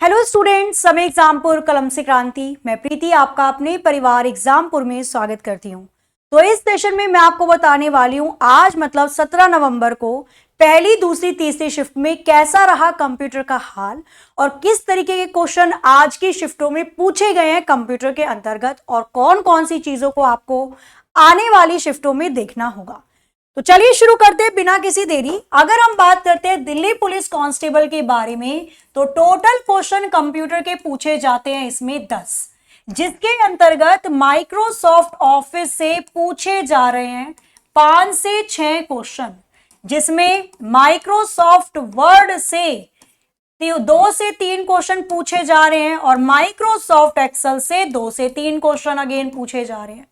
Hello students, समय एग्जामपुर कलम से क्रांति। मैं प्रीति आपका अपने परिवार एग्जामपुर में स्वागत करती हूँ। तो इस सेशन में मैं आपको बताने वाली हूँ आज मतलब 17 नवंबर को पहली, दूसरी, तीसरी शिफ्ट में कैसा रहा कंप्यूटर का हाल और किस तरीके के क्वेश्चन आज की शिफ्टों में पूछे गए हैं कंप्यूटर के अंतर्गत और कौन कौन सी चीजों को आपको आने वाली शिफ्टों में देखना होगा। तो चलिए शुरू करते हैं बिना किसी देरी। अगर हम बात करते हैं दिल्ली पुलिस कांस्टेबल के बारे में तो टोटल क्वेश्चन कंप्यूटर के पूछे जाते हैं इसमें 10, जिसके अंतर्गत माइक्रोसॉफ्ट ऑफिस से पूछे जा रहे हैं 5 से 6 क्वेश्चन, जिसमें माइक्रोसॉफ्ट वर्ड से 2 से 3 क्वेश्चन पूछे जा रहे हैं और माइक्रोसॉफ्ट एक्सेल से 2 से 3 क्वेश्चन अगेन पूछे जा रहे हैं।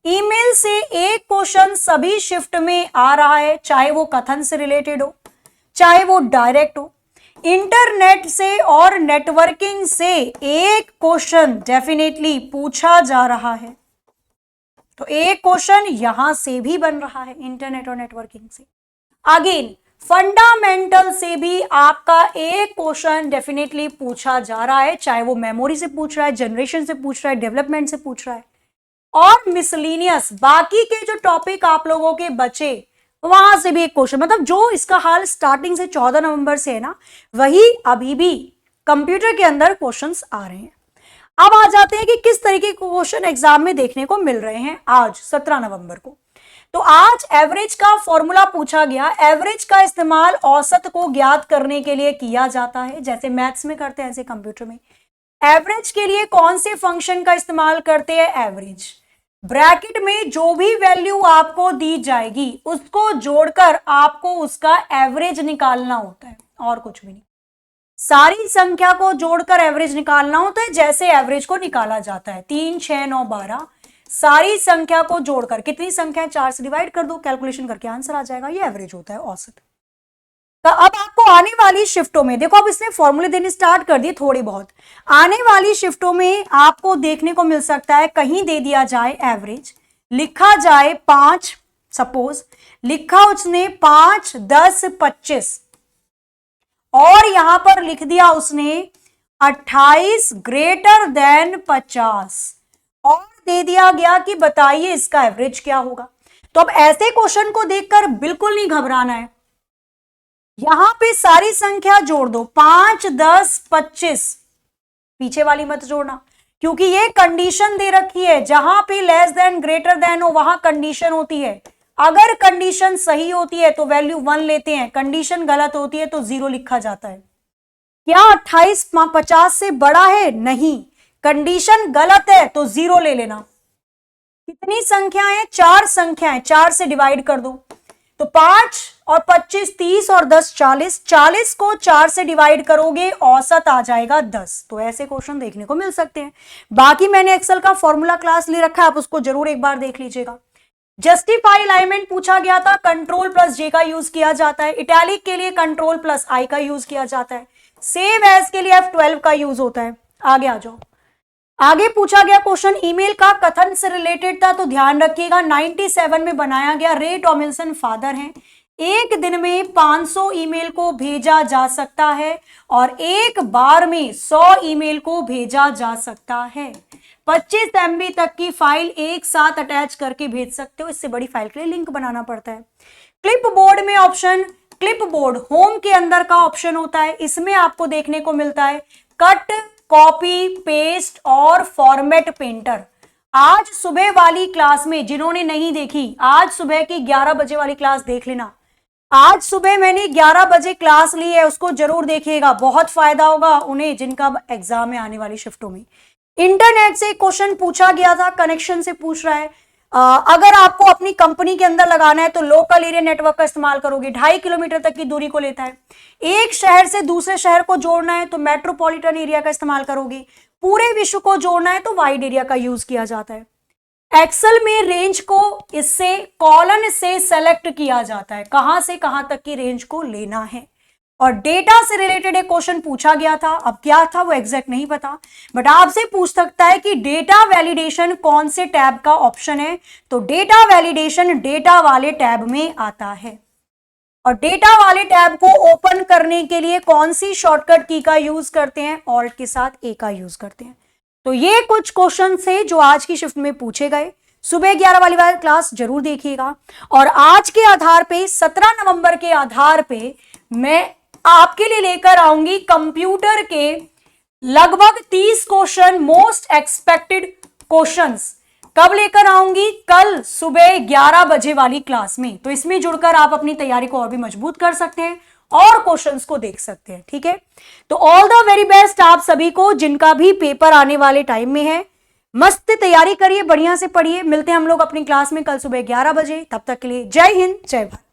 ईमेल से एक क्वेश्चन सभी शिफ्ट में आ रहा है, चाहे वो कथन से रिलेटेड हो चाहे वो डायरेक्ट हो। इंटरनेट से और नेटवर्किंग से एक क्वेश्चन डेफिनेटली पूछा जा रहा है, तो एक क्वेश्चन यहां से भी बन रहा है इंटरनेट और नेटवर्किंग से। अगेन फंडामेंटल से भी आपका एक क्वेश्चन डेफिनेटली पूछा जा रहा है, चाहे वो मेमोरी से पूछ रहा है, जनरेशन से पूछ रहा है, डेवलपमेंट से पूछ रहा है। और मिसलिनियस बाकी के जो टॉपिक आप लोगों के बचे वहां से भी एक क्वेश्चन, मतलब जो इसका हाल स्टार्टिंग से 14 नवंबर से है ना, वही अभी भी कंप्यूटर के अंदर क्वेश्चंस आ रहे हैं। अब आ जाते हैं कि किस तरीके के क्वेश्चन एग्जाम में देखने को मिल रहे हैं आज 17 नवंबर को। तो आज एवरेज का फॉर्मूला पूछा गया। एवरेज का इस्तेमाल औसत को ज्ञात करने के लिए किया जाता है, जैसे मैथ्स में करते हैं ऐसे कंप्यूटर में। एवरेज के लिए कौन से फंक्शन का इस्तेमाल करते हैं? एवरेज। ब्रैकेट में जो भी वैल्यू आपको दी जाएगी उसको जोड़कर आपको उसका एवरेज निकालना होता है, और कुछ भी नहीं। सारी संख्या को जोड़कर एवरेज निकालना होता है, जैसे एवरेज को निकाला जाता है 3, 6, 9, 12 सारी संख्या को जोड़कर। कितनी संख्या है? 4 से डिवाइड कर दो, कैलकुलेशन करके आंसर आ जाएगा। ये एवरेज होता है, औसत। तो अब आपको आने वाली शिफ्टों में देखो, अब इसने फॉर्मूले देने स्टार्ट कर दिए थोड़ी बहुत। आने वाली शिफ्टों में आपको देखने को मिल सकता है कहीं दे दिया जाए एवरेज, लिखा जाए 5, सपोज लिखा उसने 5, 10, 25 और यहां पर लिख दिया उसने 28 ग्रेटर देन 50 और दे दिया गया कि बताइए इसका एवरेज क्या होगा। तो अब ऐसे क्वेश्चन को देखकर बिल्कुल नहीं घबराना है। यहां पे सारी संख्या जोड़ दो, 5, 10, 25, पीछे वाली मत जोड़ना, क्योंकि ये कंडीशन दे रखी है। जहां पे लेस देन ग्रेटर देन हो वहां कंडीशन होती है। अगर कंडीशन सही होती है तो वैल्यू 1 लेते हैं, कंडीशन गलत होती है तो 0 लिखा जाता है। क्या 28 50 से बड़ा है? नहीं। कंडीशन गलत है तो 0 ले लेना। कितनी संख्याएं? 4 संख्याएं, 4 से डिवाइड कर दो, तो 5 और 25 30 और 10 40, 40 को 4 से डिवाइड करोगे औसत आ जाएगा 10। तो ऐसे क्वेश्चन देखने को मिल सकते हैं। बाकी मैंने एक्सेल का फॉर्मूला क्लास ले रखा है, आप उसको जरूर एक बार देख लीजिएगा। जस्टिफाई अलाइनमेंट पूछा गया था, कंट्रोल प्लस जे का यूज किया जाता है। इटैलिक के लिए कंट्रोल प्लस आई का यूज किया जाता है। सेव एज के लिए F12 का यूज होता है। आगे आ जाओ। आगे पूछा गया क्वेश्चन ईमेल का कथन से रिलेटेड था, तो ध्यान रखिएगा 97 में बनाया गया। रे टॉमिल्सन फादर हैं। एक दिन में 500 ईमेल को भेजा जा सकता है और एक बार में 100 ईमेल को भेजा जा सकता है। 25 MB तक की फाइल एक साथ अटैच करके भेज सकते हो। इससे बड़ी फाइल के लिए लिंक बनाना पड़ता है। क्लिप बोर्ड में ऑप्शन, क्लिप बोर्ड होम के अंदर का ऑप्शन होता है। इसमें आपको देखने को मिलता है कट, कॉपी, पेस्ट और फॉर्मेट पेंटर। आज सुबह वाली क्लास में जिन्होंने नहीं देखी, आज सुबह की 11 बजे वाली क्लास देख लेना। आज सुबह मैंने 11 बजे क्लास ली है, उसको जरूर देखिएगा, बहुत फायदा होगा उन्हें जिनका एग्जाम है आने वाली शिफ्टों में। इंटरनेट से क्वेश्चन पूछा गया था, कनेक्शन से पूछ रहा है। अगर आपको अपनी कंपनी के अंदर लगाना है तो लोकल एरिया नेटवर्क का इस्तेमाल करोगे, 2.5 किलोमीटर तक की दूरी को लेता है। एक शहर से दूसरे शहर को जोड़ना है तो मेट्रोपॉलिटन एरिया का इस्तेमाल करोगे। पूरे विश्व को जोड़ना है तो वाइड एरिया का यूज किया जाता है। एक्सेल में रेंज को इससे कॉलन से सेलेक्ट किया जाता है, कहां से कहां तक की रेंज को लेना है। और डेटा से रिलेटेड एक क्वेश्चन पूछा गया था, अब क्या था वो एग्जैक्ट नहीं पता, बट आपसे पूछ सकता है कि डेटा वैलिडेशन कौन से टैब का ऑप्शन है, तो डेटा वैलिडेशन डेटा वाले टैब में आता है। और डेटा वाले टैब को ओपन करने के लिए कौन सी शॉर्टकट की का यूज करते हैं? ऑल्ट के साथ ए का यूज करते हैं। तो ये कुछ क्वेश्चन थे जो आज की शिफ्ट में पूछे गए। सुबह 11 वाली क्लास जरूर देखिएगा। और आज के आधार पे 17 नवंबर के आधार पे मैं आपके लिए लेकर आऊंगी कंप्यूटर के लगभग 30 क्वेश्चन, मोस्ट एक्सपेक्टेड क्वेश्चंस। कब लेकर आऊंगी? कल सुबह 11 बजे वाली क्लास में। तो इसमें जुड़कर आप अपनी तैयारी को और भी मजबूत कर सकते हैं और क्वेश्चंस को देख सकते हैं। ठीक है, तो ऑल द वेरी बेस्ट आप सभी को, जिनका भी पेपर आने वाले टाइम में है। मस्त तैयारी करिए, बढ़िया से पढ़िए। मिलते हैं हम लोग अपनी क्लास में कल सुबह 11 बजे। तब तक के लिए जय हिंद, जय भारत।